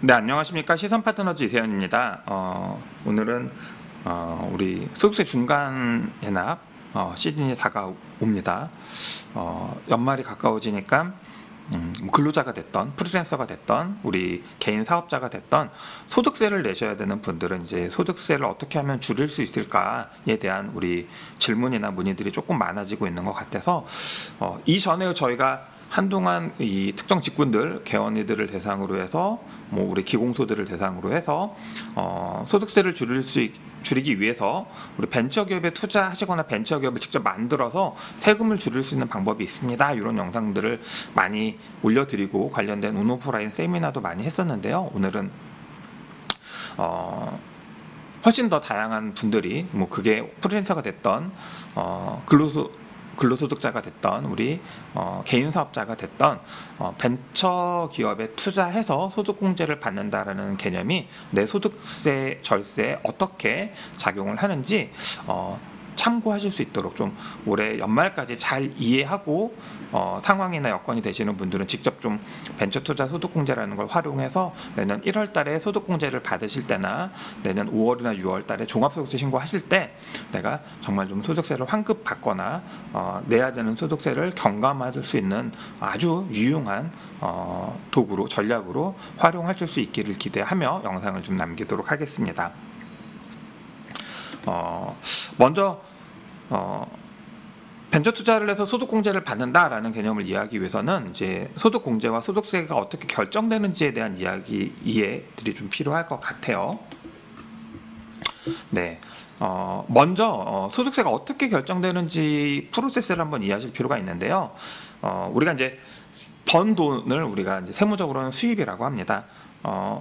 네, 안녕하십니까. 시선파트너즈 이세현입니다. 오늘은 우리 소득세 중간 연합 시즌이 다가옵니다. 연말이 가까워지니까 근로자가 됐던 프리랜서가 됐던 우리 개인 사업자가 됐던 소득세를 내셔야 되는 분들은 이제 소득세를 어떻게 하면 줄일 수 있을까에 대한 우리 질문이나 문의들이 조금 많아지고 있는 것 같아서 이전에 저희가 한동안 이 특정 직군들, 개원이들을 대상으로 해서 뭐 우리 기공소들을 대상으로 해서 소득세를 줄이기 위해서 우리 벤처기업에 투자하시거나 벤처기업을 직접 만들어서 세금을 줄일 수 있는 방법이 있습니다. 이런 영상들을 많이 올려드리고 관련된 온오프라인 세미나도 많이 했었는데요. 오늘은 훨씬 더 다양한 분들이 뭐 그게 프리랜서가 됐던 근로소득자가 됐던 우리 개인 사업자가 됐던 벤처 기업에 투자해서 소득공제를 받는다라는 개념이 내 소득세 절세에 어떻게 작용을 하는지 참고하실 수 있도록 좀 올해 연말까지 잘 이해하고 상황이나 여건이 되시는 분들은 직접 좀 벤처투자 소득공제라는 걸 활용해서 내년 1월 달에 소득공제를 받으실 때나 내년 5월이나 6월 달에 종합소득세 신고하실 때 내가 정말 좀 소득세를 환급 받거나 내야 되는 소득세를 경감할 수 있는 아주 유용한 도구로 전략으로 활용하실 수 있기를 기대하며 영상을 좀 남기도록 하겠습니다. 먼저 벤처 투자를 해서 소득공제를 받는다라는 개념을 이해하기 위해서는 이제 소득공제와 소득세가 어떻게 결정되는지에 대한 이해들이 좀 필요할 것 같아요. 네, 먼저 소득세가 어떻게 결정되는지 프로세스를 한번 이해하실 필요가 있는데요. 우리가 이제 번 돈을 우리가 이제 세무적으로는 수입이라고 합니다.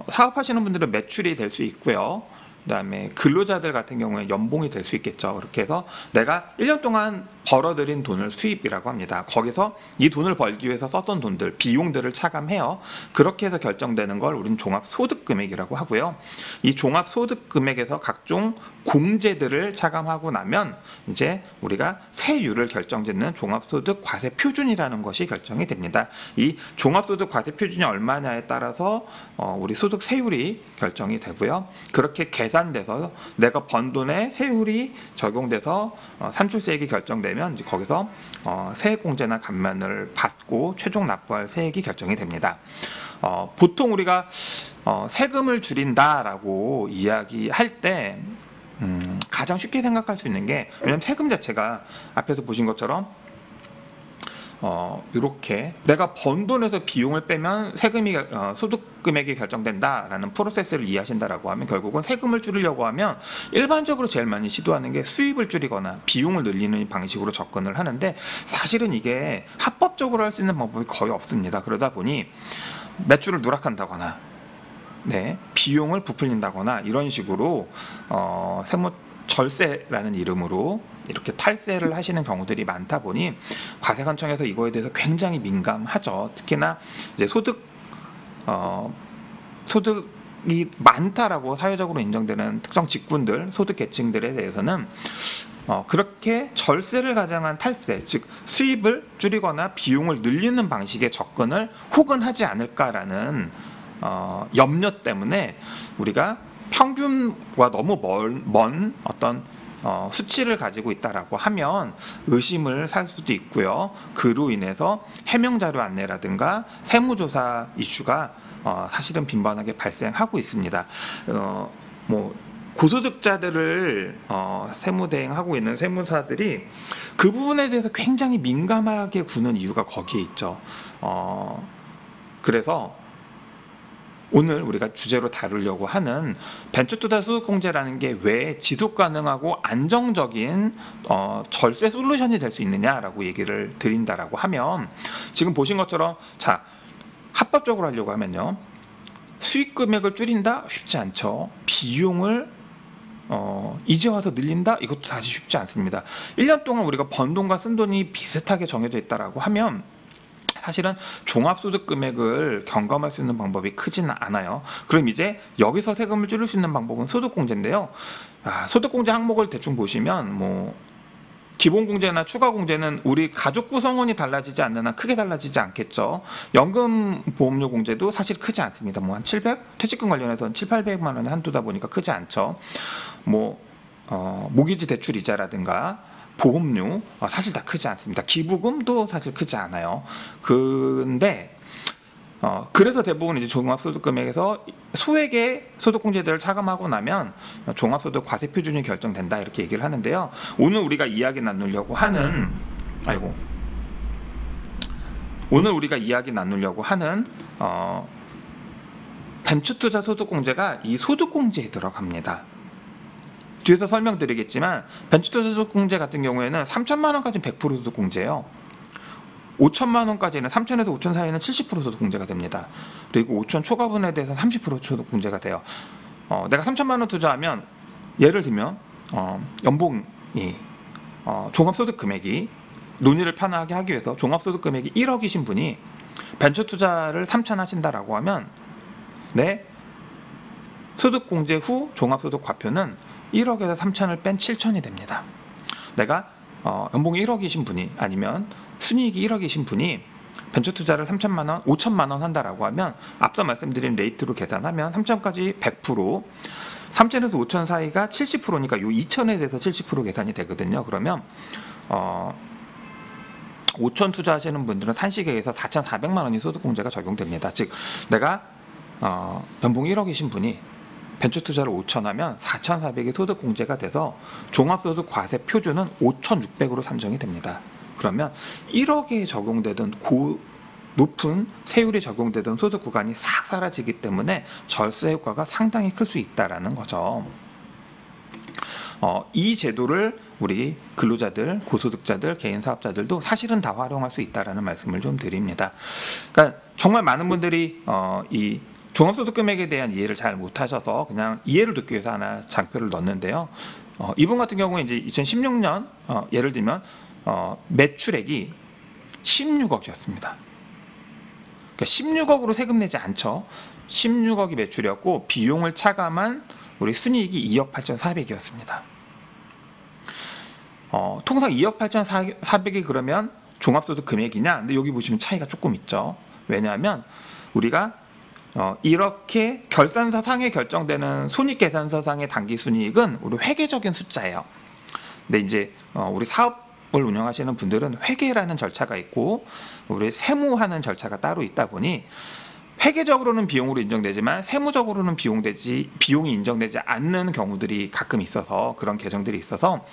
사업하시는 분들은 매출이 될 수 있고요. 그다음에 근로자들 같은 경우에 연봉이 될 수 있겠죠. 그렇게 해서 내가 1년 동안 벌어들인 돈을 수입이라고 합니다. 거기서 이 돈을 벌기 위해서 썼던 돈들, 비용들을 차감해요. 그렇게 해서 결정되는 걸 우리는 종합소득금액이라고 하고요. 이 종합소득금액에서 각종 공제들을 차감하고 나면 이제 우리가 세율을 결정짓는 종합소득과세표준이라는 것이 결정이 됩니다. 이 종합소득과세표준이 얼마냐에 따라서 우리 소득세율이 결정이 되고요. 그렇게 계산돼서 내가 번 돈에 세율이 적용돼서 산출세액이 결정되면 이제 거기서 세액공제나 감면을 받고 최종 납부할 세액이 결정이 됩니다. 보통 우리가 세금을 줄인다라고 이야기할 때 가장 쉽게 생각할 수 있는 게, 왜냐하면 세금 자체가 앞에서 보신 것처럼 이렇게 내가 번 돈에서 비용을 빼면 세금이 소득금액이 결정된다라는 프로세스를 이해하신다라고 하면 결국은 세금을 줄이려고 하면 일반적으로 제일 많이 시도하는 게 수입을 줄이거나 비용을 늘리는 방식으로 접근을 하는데, 사실은 이게 합법적으로 할 수 있는 방법이 거의 없습니다. 그러다 보니 매출을 누락한다거나 비용을 부풀린다거나 이런 식으로 세무 절세라는 이름으로 이렇게 탈세를 하시는 경우들이 많다 보니 과세관청에서 이거에 대해서 굉장히 민감하죠. 특히나 이제 소득이 많다라고 사회적으로 인정되는 특정 직군들, 소득 계층들에 대해서는 그렇게 절세를 가장한 탈세, 즉 수입을 줄이거나 비용을 늘리는 방식의 접근을 혹은 하지 않을까라는 염려 때문에 우리가 평균과 너무 먼 어떤 수치를 가지고 있다라고 하면 의심을 살 수도 있고요. 그로 인해서 해명자료 안내라든가 세무조사 이슈가 사실은 빈번하게 발생하고 있습니다. 뭐 고소득자들을 세무대행하고 있는 세무사들이 그 부분에 대해서 굉장히 민감하게 구는 이유가 거기에 있죠. 그래서 오늘 우리가 주제로 다루려고 하는 벤처투자 소득공제라는 게 왜 지속가능하고 안정적인 절세 솔루션이 될 수 있느냐라고 얘기를 드린다라고 하면, 지금 보신 것처럼 자, 합법적으로 하려고 하면요, 수익 금액을 줄인다? 쉽지 않죠. 비용을 이제 와서 늘린다? 이것도 사실 쉽지 않습니다. 1년 동안 우리가 번 돈과 쓴 돈이 비슷하게 정해져 있다라고 하면 사실은 종합소득금액을 경감할 수 있는 방법이 크지는 않아요. 그럼 이제 여기서 세금을 줄일 수 있는 방법은 소득공제인데요. 소득공제 항목을 대충 보시면 뭐 기본공제나 추가공제는 우리 가족 구성원이 달라지지 않는 한 크게 달라지지 않겠죠. 연금보험료 공제도 사실 크지 않습니다. 뭐 한 700? 퇴직금 관련해서는 7, 800만 원의 한도다 보니까 크지 않죠. 뭐 모기지 대출 이자라든가 보험료 사실 다 크지 않습니다. 기부금도 사실 크지 않아요. 근데 그래서 대부분 이제 종합소득금액에서 소액의 소득공제들을 차감하고 나면 종합소득 과세표준이 결정된다 이렇게 얘기를 하는데요. 오늘 우리가 이야기 나누려고 하는 벤처투자 소득공제가 이 소득공제에 들어갑니다. 뒤에서 설명드리겠지만 벤처투자 소득공제 같은 경우에는 3천만 원까지는 100% 소득공제예요. 5천만 원까지는 3천에서 5천 사이는 70% 소득공제가 됩니다. 그리고 5천 초과분에 대해서 30% 소득공제가 돼요. 내가 3천만 원 투자하면 예를 들면 연봉이 종합소득금액이 논의를 편하게 하기 위해서 종합소득금액이 1억이신 분이 벤처투자를 3천 하신다라고 하면 내 소득공제 후 종합소득 과표는 1억에서 3천을 뺀 7천이 됩니다. 내가 연봉이 1억이신 분이 아니면 순이익이 1억이신 분이 벤처투자를 3천만 원, 5천만 원 한다라고 하면 앞서 말씀드린 레이트로 계산하면 3천까지 100%, 3천에서 5천 사이가 70%니까 요 2천에 대해서 70% 계산이 되거든요. 그러면 5천 투자하시는 분들은 산시계에서 4,400만 원이 소득공제가 적용됩니다. 즉 내가 연봉 1억이신 분이 벤처투자를 5천 하면 4,400이 소득공제가 돼서 종합소득 과세 표준은 5,600으로 산정이 됩니다. 그러면 1억에 적용되던 높은 세율이 적용되던 소득 구간이 싹 사라지기 때문에 절세 효과가 상당히 클 수 있다라는 거죠. 이 제도를 우리 근로자들, 고소득자들, 개인 사업자들도 사실은 다 활용할 수 있다라는 말씀을 좀 드립니다. 그러니까 정말 많은 분들이 이 종합소득금액에 대한 이해를 잘 못하셔서 그냥 이해를 돕기 위해서 하나 장표를 넣었는데요. 이분 같은 경우에 이제 2016년 예를 들면 매출액이 16억이었습니다. 그러니까 16억으로 세금 내지 않죠. 16억이 매출이었고 비용을 차감한 우리 순이익이 2억 8,400이었습니다. 통상 2억 8,400이 그러면 종합소득 금액이냐? 근데 여기 보시면 차이가 조금 있죠. 왜냐하면 우리가 이렇게 결산서상에 결정되는 손익계산서상의 당기순이익은 우리 회계적인 숫자예요. 근데 이제 우리 사업을 운영하시는 분들은 회계라는 절차가 있고 우리 세무하는 절차가 따로 있다 보니 회계적으로는 비용으로 인정되지만 세무적으로는 비용이 인정되지 않는 경우들이 가끔 있어서 그런 계정들이 있어서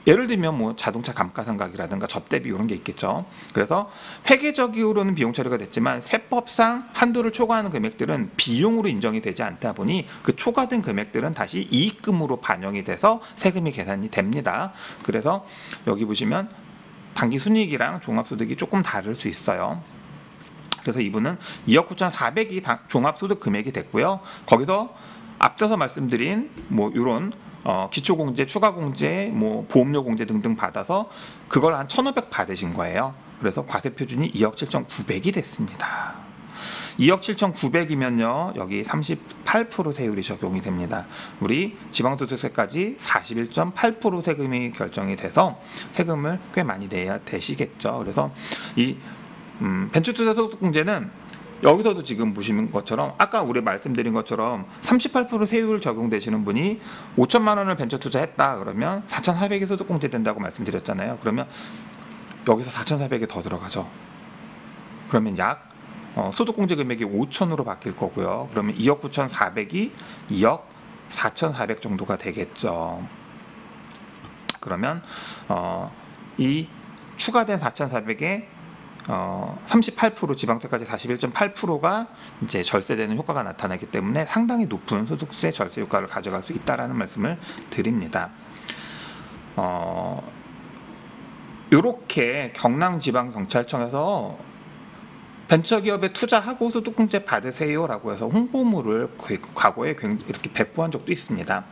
예를 들면 뭐 자동차 감가상각이라든가 접대비 이런 게 있겠죠. 그래서 회계적으로는 비용 처리가 됐지만 세법상 한도를 초과하는 금액들은 비용으로 인정이 되지 않다 보니 그 초과된 금액들은 다시 이익금으로 반영이 돼서 세금이 계산이 됩니다. 그래서 여기 보시면 당기순이익이랑 종합소득이 조금 다를 수 있어요. 그래서 이분은 2억 9,400이 종합소득 금액이 됐고요. 거기서 앞서서 말씀드린 뭐 이런 기초공제, 추가공제, 뭐 보험료 공제 등등 받아서 그걸 한 1,500 받으신 거예요. 그래서 과세표준이 2억 7,900이 됐습니다. 2억 7,900이면요 여기 38% 세율이 적용이 됩니다. 우리 지방소득세까지 41.8% 세금이 결정이 돼서 세금을 꽤 많이 내야 되시겠죠. 그래서 이 벤처투자 소득공제는 여기서도 지금 보시는 것처럼 아까 우리 말씀드린 것처럼 38% 세율 적용되시는 분이 5천만 원을 벤처 투자했다 그러면 4,400이 소득공제 된다고 말씀드렸잖아요. 그러면 여기서 4,400이 더 들어가죠. 그러면 약 소득공제 금액이 5천으로 바뀔 거고요. 그러면 2억 9,400이 2억 4,400 정도가 되겠죠. 그러면 이 추가된 4,400에 38% 지방세까지 41.8%가 이제 절세되는 효과가 나타나기 때문에 상당히 높은 소득세 절세 효과를 가져갈 수 있다라는 말씀을 드립니다. 이렇게 경남지방경찰청에서 벤처기업에 투자하고 소득공제 받으세요라고 해서 홍보물을 과거에 이렇게 배포한 적도 있습니다.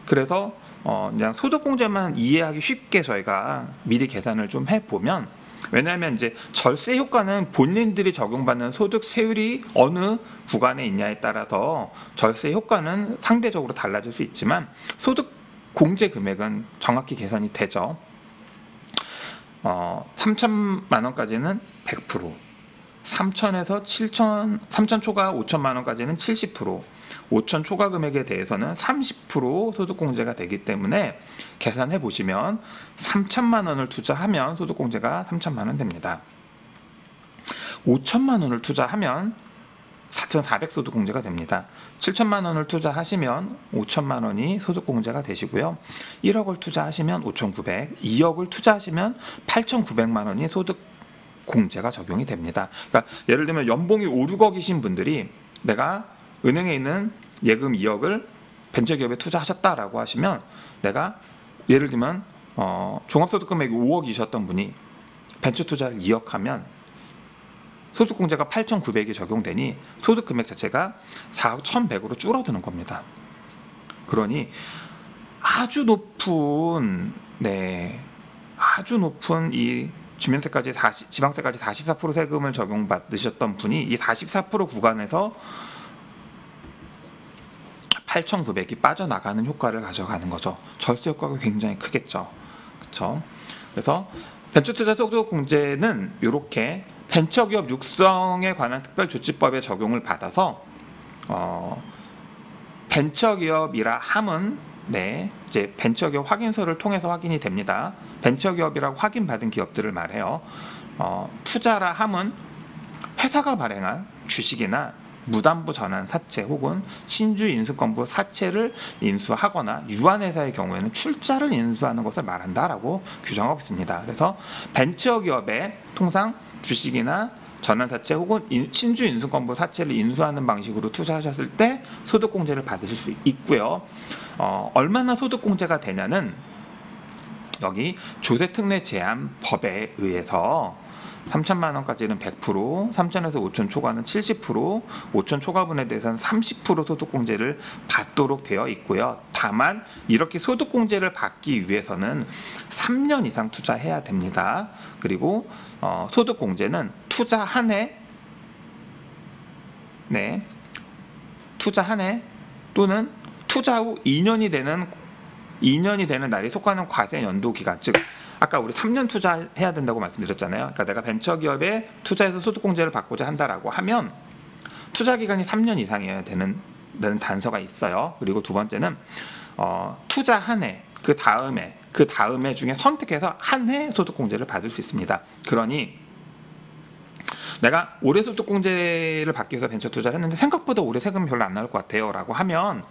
그래서 그냥 소득공제만 이해하기 쉽게 저희가 미리 계산을 좀 해보면, 왜냐하면 이제 절세 효과는 본인들이 적용받는 소득 세율이 어느 구간에 있냐에 따라서 절세 효과는 상대적으로 달라질 수 있지만 소득 공제 금액은 정확히 계산이 되죠. 3천만 원까지는 100%, 3천에서 7천, 3천 초과 5천만 원까지는 70%, 5천 초과 금액에 대해서는 30% 소득공제가 되기 때문에 계산해 보시면 3천만 원을 투자하면 소득공제가 3천만 원 됩니다. 5천만 원을 투자하면 4,400 소득공제가 됩니다. 7천만 원을 투자하시면 5천만 원이 소득공제가 되시고요. 1억을 투자하시면 5,900, 2억을 투자하시면 8,900만 원이 소득공제가 적용이 됩니다. 그러니까 예를 들면 연봉이 5, 6억이신 분들이 내가 은행에 있는 예금 2억을 벤처기업에 투자하셨다라고 하시면 내가 예를 들면 종합소득 금액이 5억이셨던 분이 벤처 투자를 2억 하면 소득공제가 8,900이 적용되니 소득 금액 자체가 4억 1,100으로 줄어드는 겁니다. 그러니 아주 높은 이 지방세까지 44% 세금을 적용받으셨던 분이 이 44% 구간에서 8,900이 빠져나가는 효과를 가져가는 거죠. 절세 효과가 굉장히 크겠죠. 그렇죠? 그래서 벤처투자 소득공제는 이렇게 벤처기업 육성에 관한 특별조치법의 적용을 받아서 벤처기업이라 함은 이제 벤처기업 확인서를 통해서 확인이 됩니다. 벤처기업이라고 확인받은 기업들을 말해요. 투자라 함은 회사가 발행한 주식이나 무담보 전환 사채 혹은 신주 인수권부 사채를 인수하거나 유한회사의 경우에는 출자를 인수하는 것을 말한다라고 규정하고 있습니다. 그래서 벤처기업에 통상 주식이나 전환사채 혹은 신주 인수권부 사채를 인수하는 방식으로 투자하셨을 때 소득공제를 받으실 수 있고요. 얼마나 소득공제가 되냐는 여기 조세특례 제한법에 의해서 3천만 원까지는 100%, 3천에서 5천 초과는 70%, 5천 초과분에 대해서는 30% 소득공제를 받도록 되어 있고요. 다만 이렇게 소득공제를 받기 위해서는 3년 이상 투자해야 됩니다. 그리고 소득공제는 투자 한 해, 투자 한 해 또는 투자 후 2년이 되는 날이 속하는 과세 연도 기간, 즉 아까 우리 3년 투자해야 된다고 말씀드렸잖아요. 그러니까 내가 벤처기업에 투자해서 소득공제를 받고자 한다라고 하면 투자 기간이 3년 이상이어야 되는 단서가 있어요. 그리고 두 번째는 투자 한 해, 그 다음에 중에 선택해서 한 해 소득공제를 받을 수 있습니다. 그러니 내가 올해 소득공제를 받기 위해서 벤처 투자를 했는데 생각보다 올해 세금이 별로 안 나올 것 같아요 라고 하면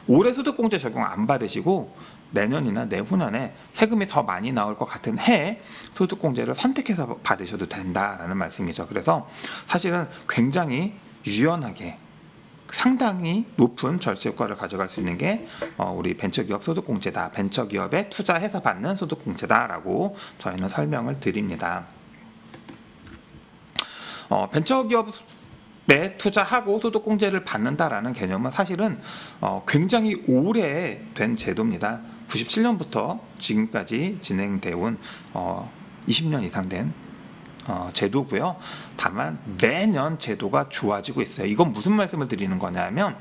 올해 소득공제 적용 안 받으시고 내년이나 내후년에 세금이 더 많이 나올 것 같은 해에 소득공제를 선택해서 받으셔도 된다라는 말씀이죠. 그래서 사실은 굉장히 유연하게 상당히 높은 절세 효과를 가져갈 수 있는 게 우리 벤처기업 소득공제다, 벤처기업에 투자해서 받는 소득공제다라고 저희는 설명을 드립니다. 벤처기업에 투자하고 소득공제를 받는다라는 개념은 사실은 굉장히 오래된 제도입니다. 97년부터 지금까지 진행되어 온 20년 이상 된 제도고요. 다만 매년 제도가 좋아지고 있어요. 이건 무슨 말씀을 드리는 거냐면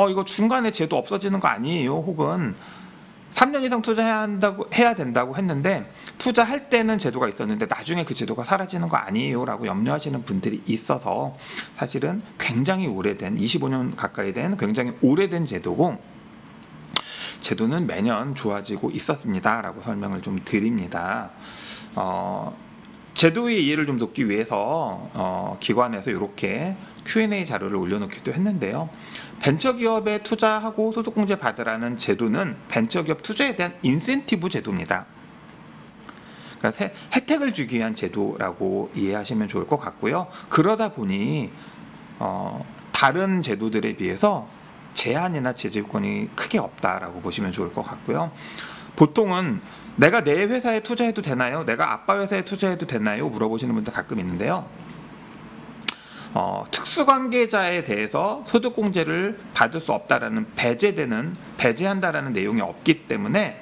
이거 중간에 제도 없어지는 거 아니에요. 혹은 3년 이상 투자해야 된다고 했는데 투자할 때는 제도가 있었는데 나중에 그 제도가 사라지는 거 아니에요 라고 염려하시는 분들이 있어서 사실은 굉장히 오래된 25년 가까이 된 굉장히 오래된 제도고 제도는 매년 좋아지고 있었습니다 라고 설명을 좀 드립니다. 제도의 이해를 좀 돕기 위해서 기관에서 이렇게 Q&A 자료를 올려놓기도 했는데요. 벤처기업에 투자하고 소득공제 받으라는 제도는 벤처기업 투자에 대한 인센티브 제도입니다. 그러니까 혜택을 주기 위한 제도라고 이해하시면 좋을 것 같고요. 그러다 보니 다른 제도들에 비해서 제한이나 제재 요건이 크게 없다라고 보시면 좋을 것 같고요. 보통은 내가 내 회사에 투자해도 되나요? 내가 아빠 회사에 투자해도 되나요? 물어보시는 분들 가끔 있는데요. 특수관계자에 대해서 소득공제를 받을 수 없다라는 배제한다라는 내용이 없기 때문에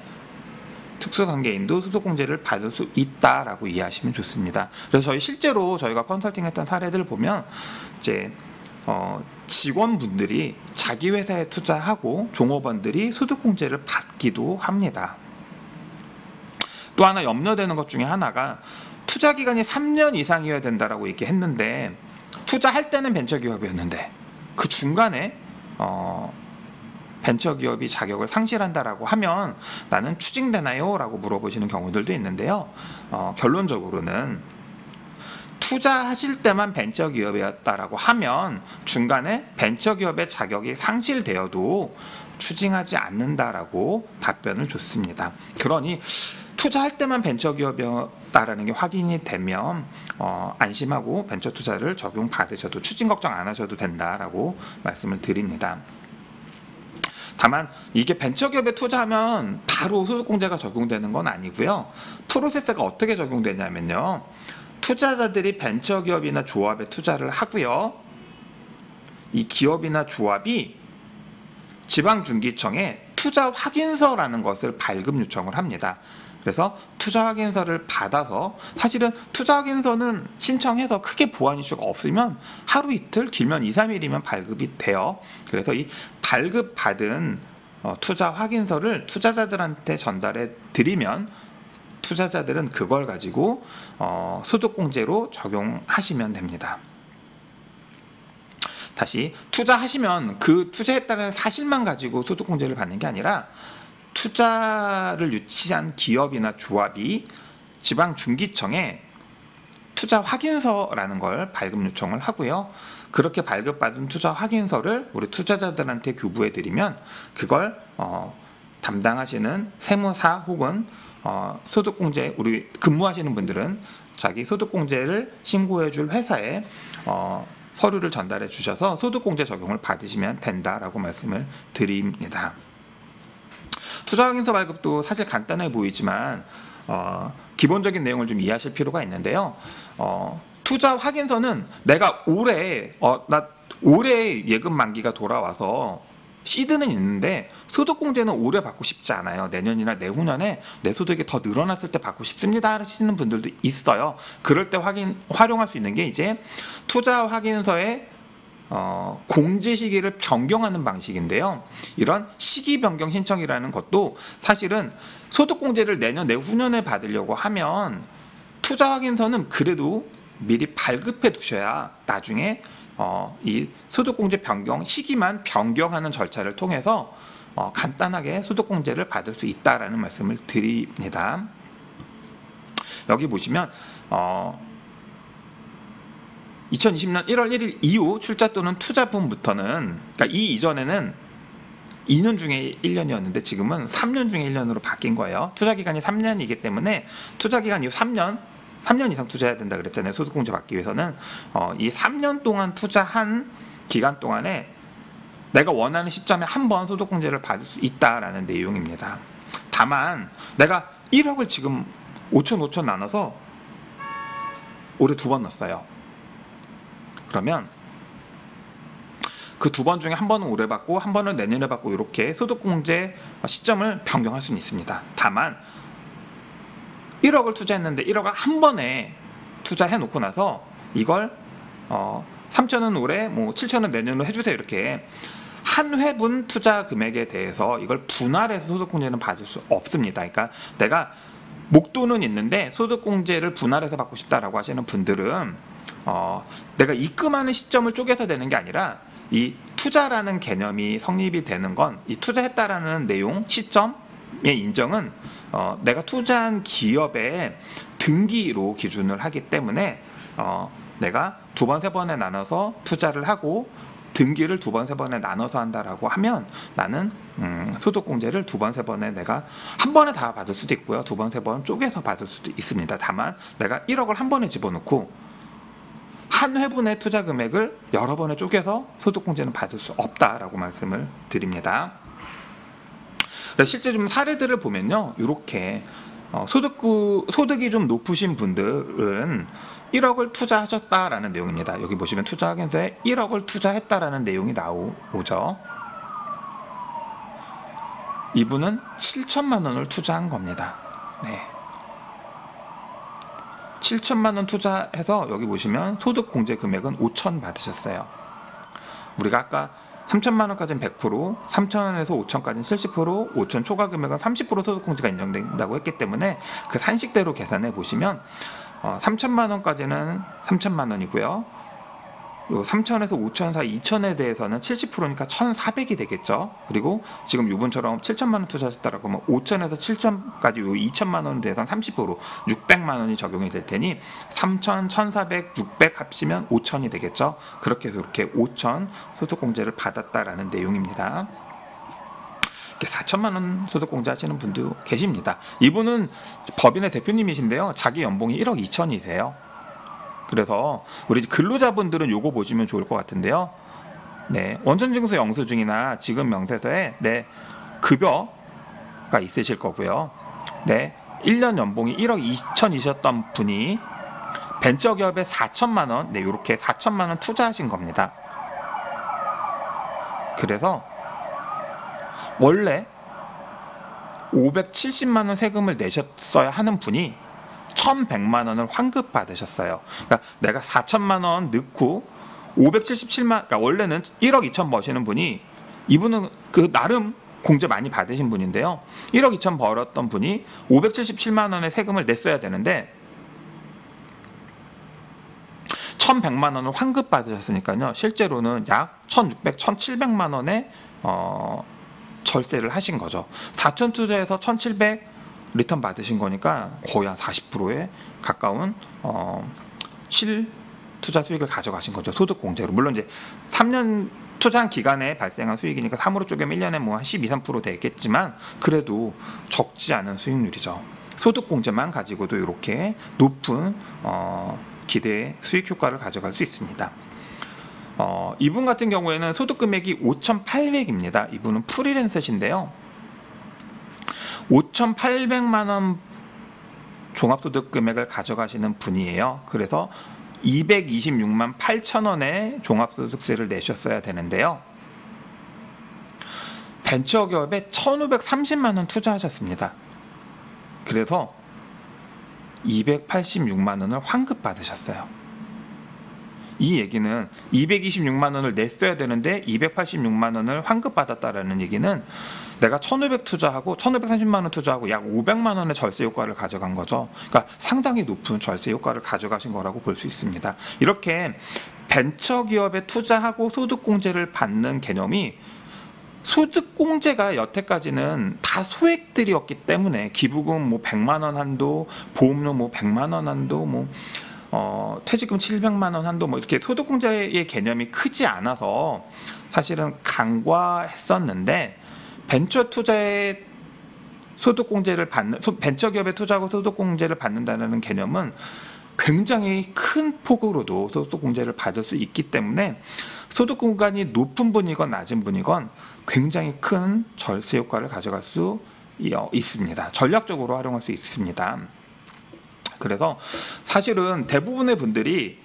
특수관계인도 소득공제를 받을 수 있다라고 이해하시면 좋습니다. 그래서 실제로 저희가 컨설팅했던 사례들을 보면 이제 직원분들이 자기 회사에 투자하고 종업원들이 소득공제를 받기도 합니다. 또 하나 염려되는 것 중에 하나가 투자 기간이 3년 이상이어야 된다라고 얘기했는데 투자할 때는 벤처기업이었는데 그 중간에 벤처기업이 자격을 상실한다라고 하면 나는 추징되나요? 라고 물어보시는 경우들도 있는데요. 결론적으로는 투자하실 때만 벤처기업이었다라고 하면 중간에 벤처기업의 자격이 상실되어도 추징하지 않는다라고 답변을 줬습니다. 그러니 투자할 때만 벤처기업이었다라는 게 확인이 되면 안심하고 벤처 투자를 적용받으셔도 추징 걱정 안 하셔도 된다라고 말씀을 드립니다. 다만 이게 벤처기업에 투자하면 바로 소득공제가 적용되는 건 아니고요. 프로세스가 어떻게 적용되냐면요. 투자자들이 벤처기업이나 조합에 투자를 하고요. 이 기업이나 조합이 지방중기청에 투자 확인서라는 것을 발급 요청을 합니다. 그래서 투자 확인서를 받아서 사실은 투자 확인서는 신청해서 크게 보완 이슈가 없으면 하루 이틀 길면 2, 3일이면 발급이 돼요. 그래서 이 발급받은 투자 확인서를 투자자들한테 전달해 드리면 투자자들은 그걸 가지고 소득공제로 적용하시면 됩니다. 다시 투자하시면 그 투자했다는 사실만 가지고 소득공제를 받는 게 아니라 투자를 유치한 기업이나 조합이 지방중기청에 투자 확인서라는 걸 발급 요청을 하고요. 그렇게 발급받은 투자 확인서를 우리 투자자들한테 교부해 드리면 그걸 담당하시는 세무사 혹은 소득공제 우리 근무하시는 분들은 자기 소득공제를 신고해 줄 회사에 서류를 전달해 주셔서 소득공제 적용을 받으시면 된다라고 말씀을 드립니다. 투자확인서 발급도 사실 간단해 보이지만 기본적인 내용을 좀 이해하실 필요가 있는데요. 투자 확인서는 내가 올해 예금 만기가 돌아와서 시드는 있는데 소득공제는 올해 받고 싶지 않아요. 내년이나 내후년에 내 소득이 더 늘어났을 때 받고 싶습니다 하시는 분들도 있어요. 그럴 때 활용할 수 있는 게 이제 투자 확인서의 공제 시기를 변경하는 방식인데요. 이런 시기 변경 신청이라는 것도 사실은 소득공제를 내년 내후년에 받으려고 하면 투자 확인서는 그래도 미리 발급해 두셔야 나중에 이 소득공제 변경 시기만 변경하는 절차를 통해서 간단하게 소득공제를 받을 수 있다라는 말씀을 드립니다. 여기 보시면 2020년 1월 1일 이후 출자 또는 투자분부터는 그러니까 이 이전에는 2년 중에 1년이었는데 지금은 3년 중에 1년으로 바뀐 거예요. 투자기간이 3년이기 때문에 투자기간 이후 3년 이상 투자해야 된다 그랬잖아요. 소득공제 받기 위해서는 이 3년 동안 투자한 기간 동안에 내가 원하는 시점에 한 번 소득공제를 받을 수 있다라는 내용입니다. 다만 내가 1억을 지금 5천 나눠서 올해 2번 넣었어요. 그러면 그 2번 중에 한 번은 올해 받고 한 번은 내년에 받고 이렇게 소득공제 시점을 변경할 수는 있습니다. 다만 1억을 투자했는데 1억을 한 번에 투자해 놓고 나서 이걸 3천은 올해 뭐 7천은 내년으로 해주세요 이렇게 한 회분 투자 금액에 대해서 이걸 분할해서 소득공제는 받을 수 없습니다. 그러니까 내가 목돈은 있는데 소득공제를 분할해서 받고 싶다라고 하시는 분들은 내가 입금하는 시점을 쪼개서 되는 게 아니라 이 투자라는 개념이 성립이 되는 건 이 투자했다라는 내용 시점의 인정은 내가 투자한 기업의 등기로 기준을 하기 때문에 내가 2번, 3번에 나눠서 투자를 하고 등기를 2번, 3번에 나눠서 한다라고 하면 나는 소득공제를 2번, 3번에 내가 한 번에 다 받을 수도 있고요. 2번, 3번 쪼개서 받을 수도 있습니다. 다만 내가 1억을 한 번에 집어넣고 한 회분의 투자 금액을 여러 번에 쪼개서 소득공제는 받을 수 없다라고 말씀을 드립니다. 실제 좀 사례들을 보면요, 이렇게 소득이 좀 높으신 분들은 1억을 투자하셨다라는 내용입니다. 여기 보시면 투자 확인서에 1억을 투자했다라는 내용이 나오죠. 이분은 7천만 원을 투자한 겁니다. 네. 7천만 원 투자해서 여기 보시면 소득공제 금액은 5천 받으셨어요. 우리가 아까 3천만 원까지는 100%, 3천에서 5천까지는 70%, 5천 초과 금액은 30% 소득공제가 인정된다고 했기 때문에 그 산식대로 계산해 보시면 3천만 원까지는 3천만 원이고요. 요 3천에서 5천 사이 2천에 대해서는 70%니까 1,400이 되겠죠. 그리고 지금 이분처럼 7천만 원 투자하셨다라고 하면 5천에서 7천까지 요 2천만 원에 대해서는 30% 600만 원이 적용이 될 테니 3천, 1,400, 600 합치면 5천이 되겠죠. 그렇게 해서 이렇게 5천 소득공제를 받았다라는 내용입니다. 4천만 원 소득공제 하시는 분도 계십니다. 이분은 법인의 대표님이신데요. 자기 연봉이 1억 2천이세요. 그래서 우리 근로자분들은 요거 보시면 좋을 것 같은데요. 네, 원천징수 영수증이나 지급 명세서에 네, 급여가 있으실 거고요. 네, 1년 연봉이 1억 2천이셨던 분이 벤처기업에 4천만 원, 네, 요렇게 4천만 원 투자하신 겁니다. 그래서 원래 570만 원 세금을 내셨어야 하는 분이 1,100만 원을 환급 받으셨어요. 그러니까 내가 4천만 원 넣고 577만, 그러니까 원래는 1억 2천 버시는 분이, 이분은 그 나름 공제 많이 받으신 분인데요. 1억 2천 벌었던 분이 577만 원의 세금을 냈어야 되는데 1,100만 원을 환급 받으셨으니까요. 실제로는 약 1,600, 1,700만 원의 절세를 하신 거죠. 4천 투자해서 1,700 리턴 받으신 거니까 거의 한 40%에 가까운 실 투자 수익을 가져가신 거죠. 소득 공제로. 물론 이제 3년 투자한 기간에 발생한 수익이니까 3으로 쪼개면 1년에 뭐 한 12, 3% 되겠지만 그래도 적지 않은 수익률이죠. 소득 공제만 가지고도 이렇게 높은 기대 수익 효과를 가져갈 수 있습니다. 이분 같은 경우에는 소득 금액이 5,800입니다. 이분은 프리랜서신데요. 5,800만 원 종합소득 금액을 가져가시는 분이에요. 그래서 226만 8천 원의 종합소득세를 내셨어야 되는데요. 벤처기업에 1,530만 원 투자하셨습니다. 그래서 286만 원을 환급 받으셨어요. 이 얘기는 226만 원을 냈어야 되는데 286만 원을 환급 받았다라는 얘기는 내가 1,500 투자하고 1,530만 원 투자하고 약 500만 원의 절세 효과를 가져간 거죠. 그러니까 상당히 높은 절세 효과를 가져가신 거라고 볼 수 있습니다. 이렇게 벤처기업에 투자하고 소득공제를 받는 개념이, 소득공제가 여태까지는 다 소액들이었기 때문에 기부금 뭐 100만 원 한도, 보험료 뭐 100만 원 한도, 뭐 퇴직금 700만 원 한도, 뭐 이렇게 소득공제의 개념이 크지 않아서 사실은 간과했었는데, 벤처 투자에 소득공제를 받는, 벤처기업에 투자하고 소득공제를 받는다는 개념은 굉장히 큰 폭으로도 소득공제를 받을 수 있기 때문에 소득 구간이 높은 분이건 낮은 분이건 굉장히 큰 절세 효과를 가져갈 수 있습니다. 전략적으로 활용할 수 있습니다. 그래서 사실은 대부분의 분들이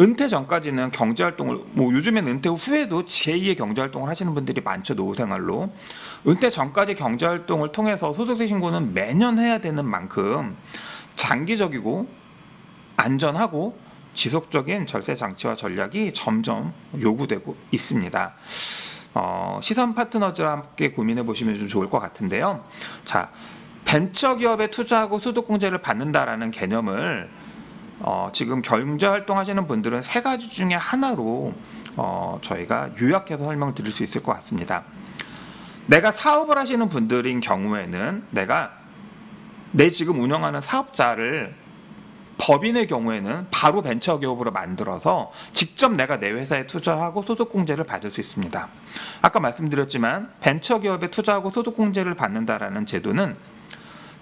은퇴 전까지는 경제활동을, 뭐 요즘엔 은퇴 후에도 제2의 경제활동을 하시는 분들이 많죠. 노후생활로. 은퇴 전까지 경제활동을 통해서 소득세 신고는 매년 해야 되는 만큼 장기적이고 안전하고 지속적인 절세 장치와 전략이 점점 요구되고 있습니다. 시선 파트너즈와 함께 고민해 보시면 좀 좋을 것 같은데요. 자, 벤처기업에 투자하고 소득공제를 받는다라는 개념을 지금 경제활동 하시는 분들은 세 가지 중에 하나로 저희가 요약해서 설명을 드릴 수 있을 것 같습니다. 내가 사업을 하시는 분들인 경우에는 내 지금 운영하는 사업자를 법인의 경우에는 바로 벤처기업으로 만들어서 직접 내가 내 회사에 투자하고 소득공제를 받을 수 있습니다. 아까 말씀드렸지만 벤처기업에 투자하고 소득공제를 받는다라는 제도는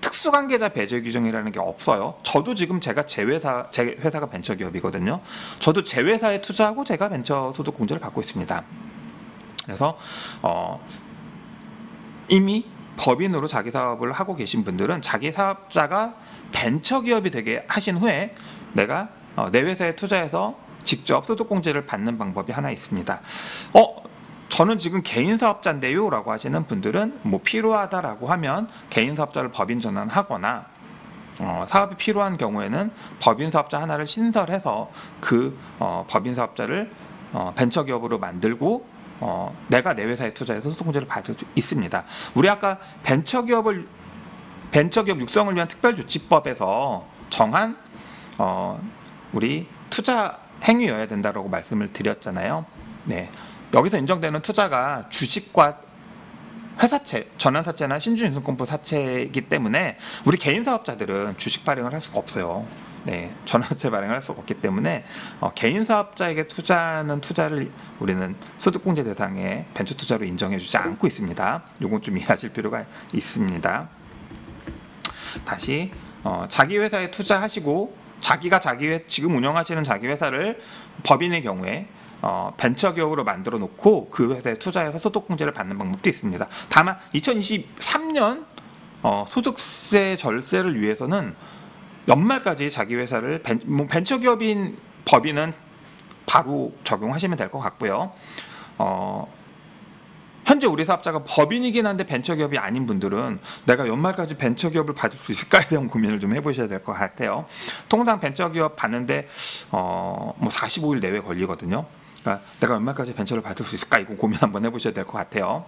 특수관계자 배제 규정이라는 게 없어요. 저도 지금 제 회사가 벤처기업이거든요. 저도 제 회사에 투자하고 제가 벤처 소득공제를 받고 있습니다. 그래서 이미 법인으로 자기 사업을 하고 계신 분들은 자기 사업자가 벤처기업이 되게 하신 후에 내가 내 회사에 투자해서 직접 소득공제를 받는 방법이 하나 있습니다. 저는 지금 개인 사업자인데요 라고 하시는 분들은 뭐 필요하다라고 하면 개인 사업자를 법인 전환하거나 사업이 필요한 경우에는 법인 사업자 하나를 신설해서 그 법인 사업자를 벤처기업으로 만들고 내가 내 회사에 투자해서 소득공제를 받을 수 있습니다. 우리 아까 벤처기업 육성을 위한 특별조치법에서 정한 우리 투자 행위여야 된다라고 말씀을 드렸잖아요. 네. 여기서 인정되는 투자가 주식과 회사채, 전환사채나 신주인수권부 사채이기 때문에 우리 개인 사업자들은 주식 발행을 할 수가 없어요. 네, 전환사채 발행을 할 수가 없기 때문에 개인 사업자에게 투자하는 투자를 우리는 소득공제 대상의 벤처 투자로 인정해주지 않고 있습니다. 이건 좀 이해하실 필요가 있습니다. 다시 자기 회사에 투자하시고 자기가 지금 운영하시는 자기 회사를 법인의 경우에 벤처기업으로 만들어 놓고 그 회사에 투자해서 소득공제를 받는 방법도 있습니다. 다만 2023년 소득세 절세를 위해서는 연말까지 자기 회사를 벤처기업인 법인은 바로 적용하시면 될 것 같고요. 현재 우리 사업자가 법인이긴 한데 벤처기업이 아닌 분들은 내가 연말까지 벤처기업을 받을 수 있을까에 대한 고민을 좀 해보셔야 될 것 같아요. 통상 벤처기업 받는데 45일 내외 걸리거든요. 그러니까 내가 연말까지 벤처를 받을 수 있을까 이거 고민 한번 해보셔야 될 것 같아요.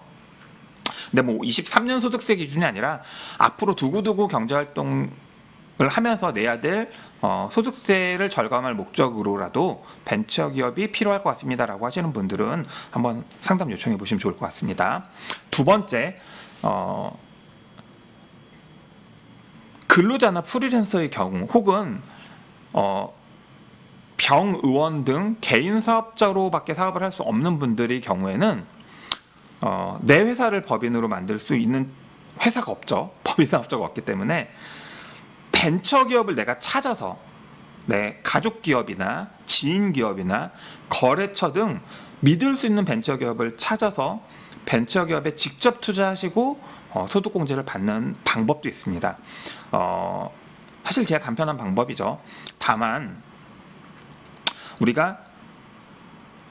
근데 23년 소득세 기준이 아니라 앞으로 두고두고 경제활동을 하면서 내야 될 소득세를 절감할 목적으로라도 벤처기업이 필요할 것 같습니다라고 하시는 분들은 한번 상담 요청해 보시면 좋을 것 같습니다. 두 번째, 근로자나 프리랜서의 경우 혹은 병의원 등 개인 사업자로밖에 사업을 할 수 없는 분들의 경우에는 내 회사를 법인으로 만들 수 있는 회사가 없죠. 법인 사업자가 없기 때문에 벤처기업을 내가 찾아서 내 가족기업이나 지인기업이나 거래처 등 믿을 수 있는 벤처기업을 찾아서 벤처기업에 직접 투자하시고 소득공제를 받는 방법도 있습니다. 사실 제일 간편한 방법이죠. 다만 우리가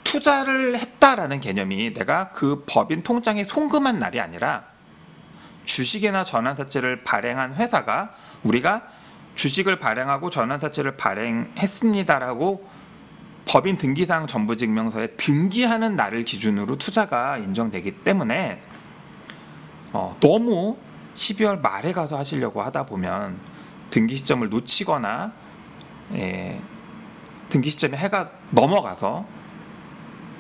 투자를 했다라는 개념이 내가 그 법인 통장에 송금한 날이 아니라 주식이나 전환사채를 발행한 회사가 우리가 주식을 발행하고 전환사채를 발행했습니다라고 법인 등기사항 전부증명서에 등기하는 날을 기준으로 투자가 인정되기 때문에 너무 12월 말에 가서 하시려고 하다 보면 등기 시점을 놓치거나 등기 시점에 해가 넘어가서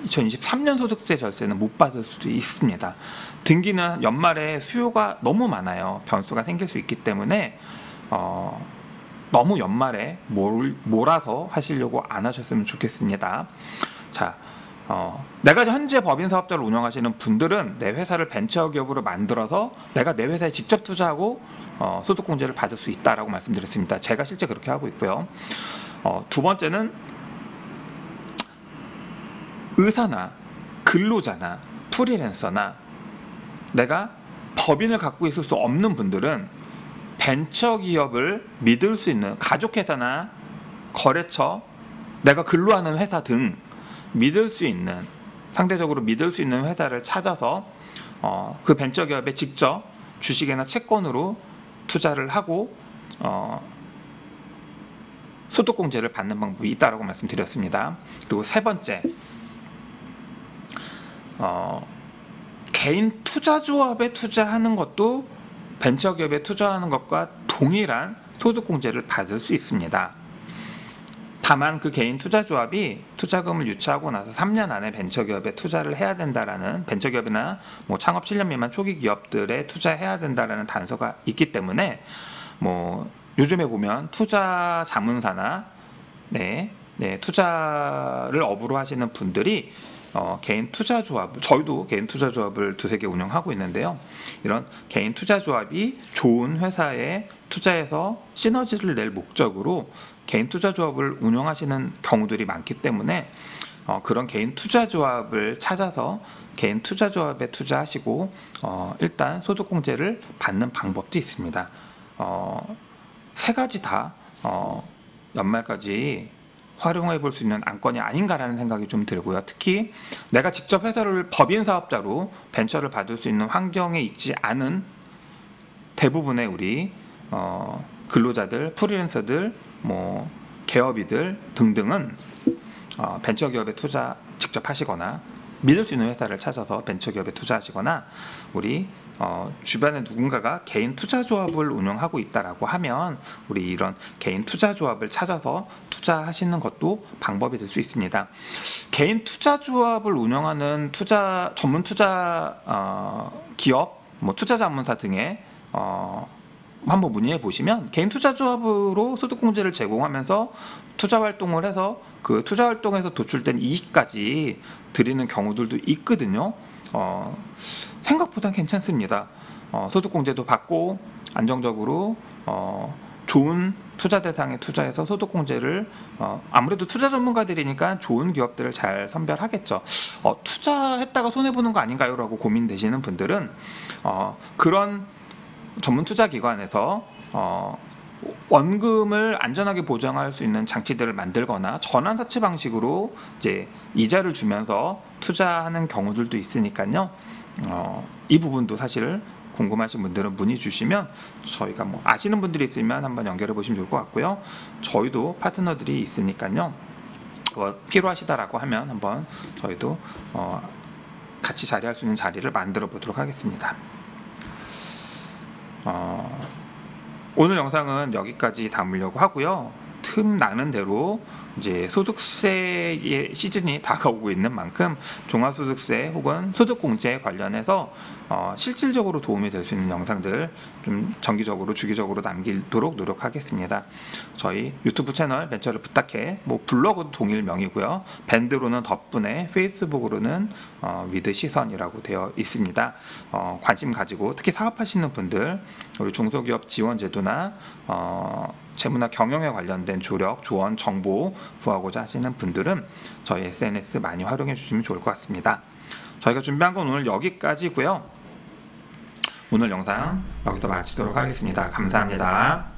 2023년 소득세 절세는 못 받을 수도 있습니다. 등기는 연말에 수요가 너무 많아요. 변수가 생길 수 있기 때문에 너무 연말에 몰아서 하시려고 안 하셨으면 좋겠습니다. 자, 내가 현재 법인 사업자를 운영하시는 분들은 내 회사를 벤처기업으로 만들어서 내가 내 회사에 직접 투자하고 소득공제를 받을 수 있다라고 말씀드렸습니다. 제가 실제 그렇게 하고 있고요. 두 번째는 의사나 근로자나 프리랜서나 내가 법인을 갖고 있을 수 없는 분들은 벤처기업을 믿을 수 있는 가족회사나 거래처, 내가 근로하는 회사 등 믿을 수 있는, 상대적으로 믿을 수 있는 회사를 찾아서 그 벤처기업에 직접 주식이나 채권으로 투자를 하고 소득공제를 받는 방법이 있다고 말씀드렸습니다. 그리고 세 번째, 개인 투자조합에 투자하는 것도 벤처기업에 투자하는 것과 동일한 소득공제를 받을 수 있습니다. 다만 그 개인 투자조합이 투자금을 유치하고 나서 3년 안에 벤처기업에 투자를 해야 된다라는, 벤처기업이나 창업 7년 미만 초기 기업들에 투자해야 된다라는 단서가 있기 때문에 요즘에 보면 투자 자문사나 투자를 업으로 하시는 분들이 개인 투자조합, 저희도 개인 투자조합을 두세 개 운영하고 있는데요. 이런 개인 투자조합이 좋은 회사에 투자해서 시너지를 낼 목적으로 개인 투자조합을 운영하시는 경우들이 많기 때문에 그런 개인 투자조합을 찾아서 개인 투자조합에 투자하시고 일단 소득공제를 받는 방법도 있습니다. 세 가지 다 연말까지 활용해 볼 수 있는 안건이 아닌가라는 생각이 좀 들고요. 특히 내가 직접 회사를 법인 사업자로 벤처를 받을 수 있는 환경에 있지 않은 대부분의 우리 근로자들, 프리랜서들, 개업이들 등등은 벤처기업에 직접 하시거나 믿을 수 있는 회사를 찾아서 벤처기업에 투자하시거나 우리 주변에 누군가가 개인 투자조합을 운영하고 있다라고 하면 우리 이런 개인 투자조합을 찾아서 투자하시는 것도 방법이 될 수 있습니다. 개인 투자조합을 운영하는 전문 투자 기업, 뭐 투자자문사 등에 한번 문의해 보시면 개인 투자조합으로 소득공제를 제공하면서 투자 활동을 해서 그 투자 활동에서 도출된 이익까지 드리는 경우들도 있거든요. 생각보다 괜찮습니다. 소득공제도 받고 안정적으로 좋은 투자 대상에 투자해서 소득공제를 아무래도 투자 전문가들이니까 좋은 기업들을 잘 선별하겠죠. 투자했다가 손해보는 거 아닌가요? 라고 고민되시는 분들은 그런 전문 투자 기관에서 원금을 안전하게 보장할 수 있는 장치들을 만들거나 전환사채 방식으로 이제 이자를 주면서 투자하는 경우들도 있으니까요. 이 부분도 사실 궁금하신 분들은 문의 주시면 저희가 뭐 아시는 분들이 있으면 한번 연결해 보시면 좋을 것 같고요. 저희도 파트너들이 있으니까요. 필요하시다라고 하면 한번 저희도 같이 자리할 수 있는 자리를 만들어 보도록 하겠습니다. 오늘 영상은 여기까지 담으려고 하고요. 틈 나는 대로 이제 소득세의 시즌이 다가오고 있는 만큼 종합소득세 혹은 소득공제 관련해서 실질적으로 도움이 될 수 있는 영상들 좀 정기적으로 주기적으로 남기도록 노력하겠습니다. 저희 유튜브 채널 벤처를 부탁해, 뭐 블로그도 동일명이고요. 밴드로는 덕분에, 페이스북으로는 위드 시선이라고 되어 있습니다. 관심 가지고 특히 사업하시는 분들, 우리 중소기업 지원 제도나 재무나 경영에 관련된 조력, 조언, 정보 구하고자 하시는 분들은 저희 SNS 많이 활용해 주시면 좋을 것 같습니다. 저희가 준비한 건 오늘 여기까지고요. 오늘 영상 여기서 마치도록 하겠습니다. 감사합니다.